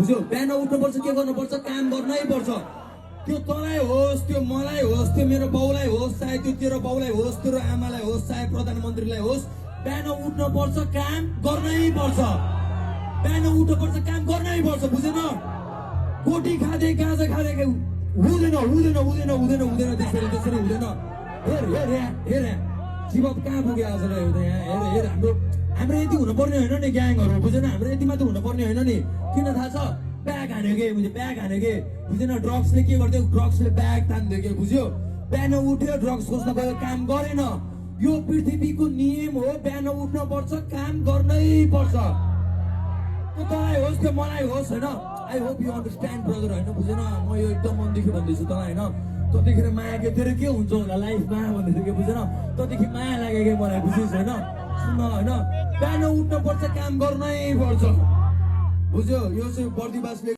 बुझ्यो बिहान उठ्नुपर्छ के गर्नुपर्छ काम गर्नै पर्छ त्यो तँलाई होस् त्यो मलाई होस् त्यो मेरो बाउलाई होस् चाहे त्यो तेरो बाउलाई होस् तेरो आमालाई होस् चाहे प्रधानमन्त्रीलाई होस् बिहान उठ्नुपर्छ काम गर्नै पर्छ बिहान उठ्नुपर्छ काम गर्नै पर्छ बुझेन कोटी खाँदै गाँजा खाँदै हुँदैन हुँदैन हुँदैन हुँदैन हुँदैन त्यसरी त्यसरी हुँदैन हेर हेर हेर जीवन कहाँ पुग्यो आज यहाँ हेर हेर हाम्रो यति हुनुपर्ने होइन नि ग्याङहरू बुझेन हाम्रो यति मात्र हुनुपर्ने होइन नि किन थाहा छ ब्याग हान्यो के बुझ्यो ब्याग हान्यो के बुझेन ड्रग्सले के गर्थ्यो ड्रग्सले ब्याग तान्थ्यो के बुझ्यो बिहान उठ्यो ड्रग्स खोज्न गयो काम गरेन यो पृथ्वीको नियम हो बिहान उठ्न पर्छ काम गर्नै पर्छ तँलाई होस् त्यो मलाई होस् होइन I hope you understand brother होइन बुझेन म यो एकदम मनदेखि भन्दैछु तँलाई होइन तँदेखि माया के तेरो के हुन्छ होला लाइफमा भन्दैछु के बुझेन तँदेखि माया लाग्यो कि मलाई बुझिस् होइन सुन्न होइन बिहान उठ्न पर्छ काम गर्नै पर्छ बुझ्यो यो चाहिँ बर्दिवासले